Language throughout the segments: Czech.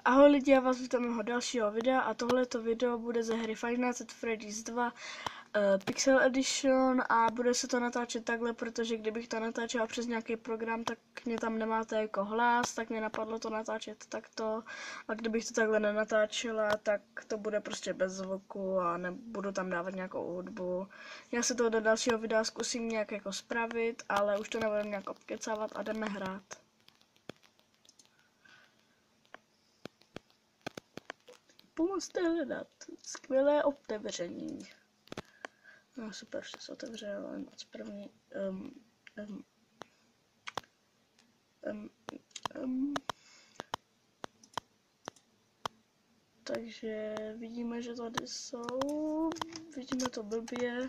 Ahoj lidi, já vás vítám mého dalšího videa a tohleto video bude ze hry Five Nights at Freddy's 2 Pixel Edition a bude se to natáčet takhle, protože kdybych to natáčela přes nějaký program, tak mě tam nemáte jako hlas, tak mě napadlo to natáčet takto a kdybych to takhle nenatáčela, tak to bude prostě bez zvuku a nebudu tam dávat nějakou hudbu. Já se to do dalšího videa zkusím nějak jako spravit, ale už to nebudeme nějak obkecávat a jdeme hrát. Pomozte hledat. Skvělé otevření. No super, že se otevřel, ale moc první. Takže vidíme, že tady jsou. Vidíme to blbě,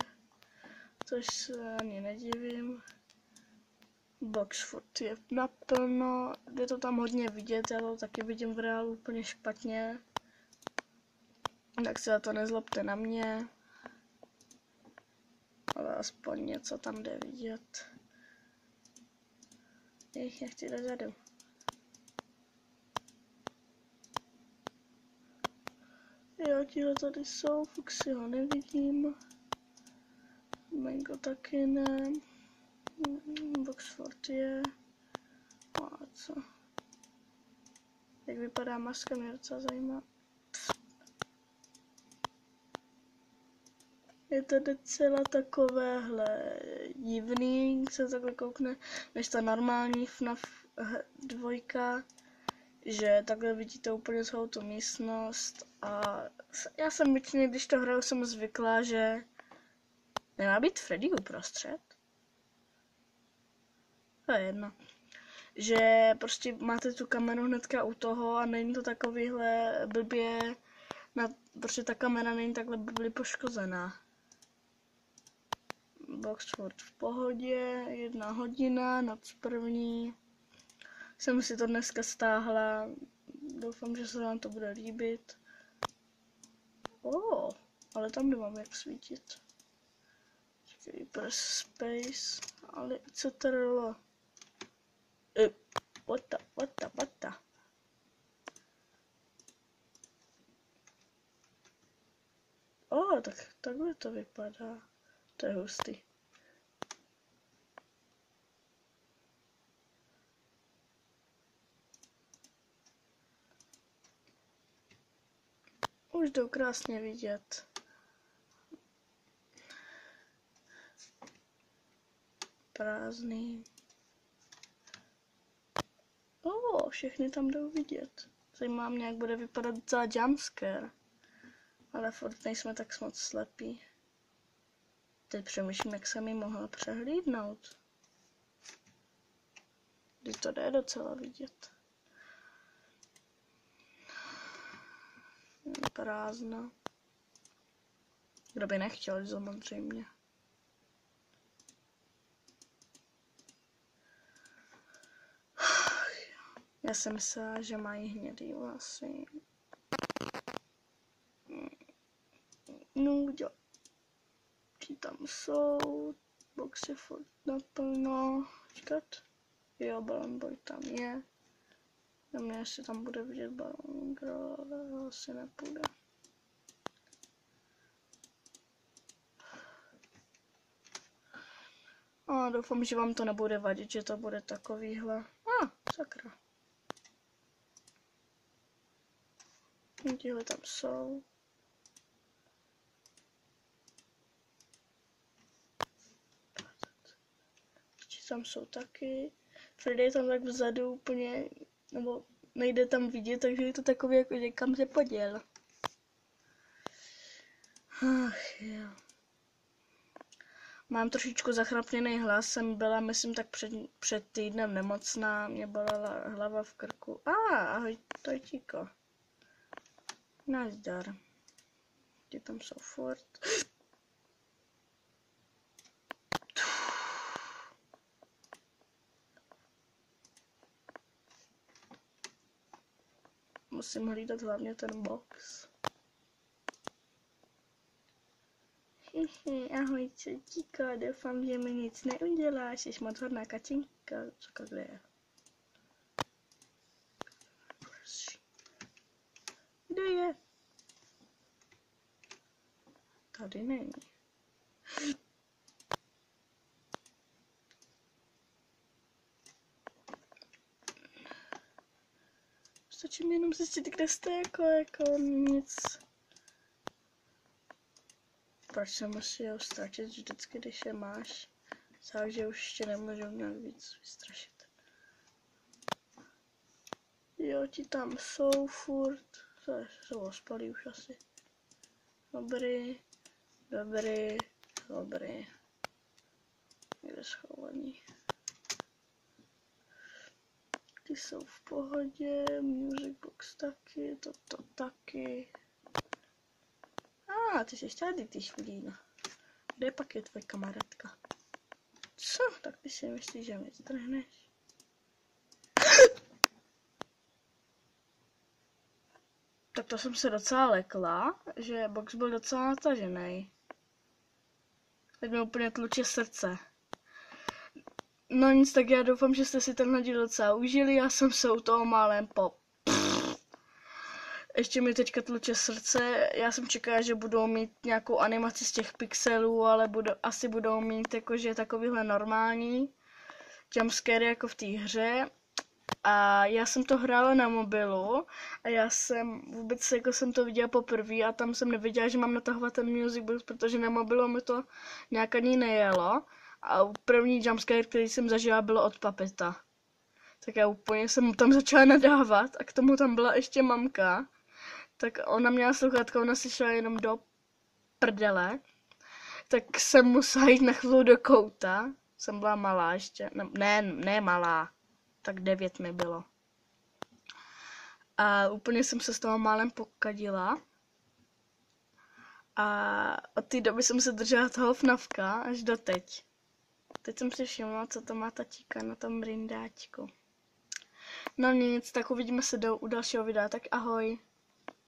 což se ani nedivím. Box furt je naplno, je to tam hodně vidět, já to taky vidím v reálu úplně špatně. Tak se to nezlobte na mě, ale aspoň něco tam jde vidět. Já chci dozadu. Jo, tihle tady jsou, Fuxy ho nevidím. Mango taky ne. Boxford je. A co? Jak vypadá maska, mě docela zajímá. Je to docela takovéhle divný, když se takhle koukne, než ta normální FNAF 2, že takhle vidíte úplně celou tu místnost a já jsem většině, když to hraju, jsem zvyklá, že nemá být Freddy uprostřed. To je jedno. Že prostě máte tu kameru hnedka u toho a není to takovýhle blbě, prostě ta kamera není takhle blbě poškozená. Boxford v pohodě, 1 hodina, noc první. Jsem si to dneska stáhla, doufám, že se vám to bude líbit. Ale tam nemám jak svítit. Čekaj, press space, ale co to bylo? What the? Tak takhle to vypadá. To je hustý. Už jdou krásně vidět. Prázdný. Všechny tam jdou vidět. Zajímá mě, jak bude vypadat za jumpscare. Ale furt nejsme tak moc slepí. Teď přemýšlím, jak jsem ji mohla přehlídnout. Když to jde docela vidět. Prázdno. Kdo by nechtěl, samozřejmě. Já jsem myslela, že mají hnědý vlasy. Nuďo. Tam jsou, boxy furt naplno, čekat, jo, Balloon Boy tam je, na mě jestli tam bude vidět Balloon Girl, ale asi nepůjde. Doufám, že vám to nebude vadit, že to bude takovýhle, sakra. Tihle tam jsou. Tam jsou taky. Freddy je tam tak vzadu úplně, nebo nejde tam vidět, takže je to takový, jako někam se poděl. Jo. Mám trošičku zachrapněný hlas, jsem byla, myslím, tak před týdnem nemocná, mě bolela hlava v krku. Ahoj, Tojtíko. Nazdar. Ty tam jsou furt. Musím hlídat hlavně ten box. Ahoj, četíko, doufám, že mi nic neuděláš, jsi moc hodná kačinka, co takhle je. Kde je? Tady není. Stačí mi jenom zjistit, kde jste, jako nic. Proč se musí ho ztratit vždycky, když je máš? Takže už ještě nemůžu nějak víc vystrašit. Jo, ti tam jsou furt. Jsou ospalí už asi. Dobrý. Dobrý. Dobrý. Kde schovaní? Ty jsou v pohodě, music box taky, toto taky. Ty jsi tady, ty švilína. Kde pak je tvoje kamarádka? Co? Tak ty si myslíš, že mě strhneš? Tak to jsem se docela lekla, že box byl docela natažený. Teď mi úplně tluče srdce. No nic, tak já doufám, že jste si tenhle díl docela užili, já jsem se u toho málem Ještě mi teďka tluče srdce, já jsem čekala, že budou mít nějakou animaci z těch pixelů, ale asi budou mít jakože takovýhle normální jumpscare jako v té hře. A já jsem to hrála na mobilu a já jsem vůbec jako jsem to viděla poprvé a tam jsem nevěděla, že mám natahovat ten music box, protože na mobilu mi to nějak ani nejelo. A první jumpscare, který jsem zažila, bylo od Puppeta. Tak já úplně jsem tam začala nadávat a k tomu tam byla ještě mamka. Tak ona měla sluchátka, ona si šla jenom do prdele. Tak jsem musela jít na chvíli do kouta. Jsem byla malá ještě, ne malá, tak 9 mi bylo. A úplně jsem se z toho málem pokadila. A od té doby jsem se držela toho FNAFka až do teď. Teď jsem si všimla, co to má tatíka na tom brindáčku. No nic, tak uvidíme se u dalšího videa, tak ahoj.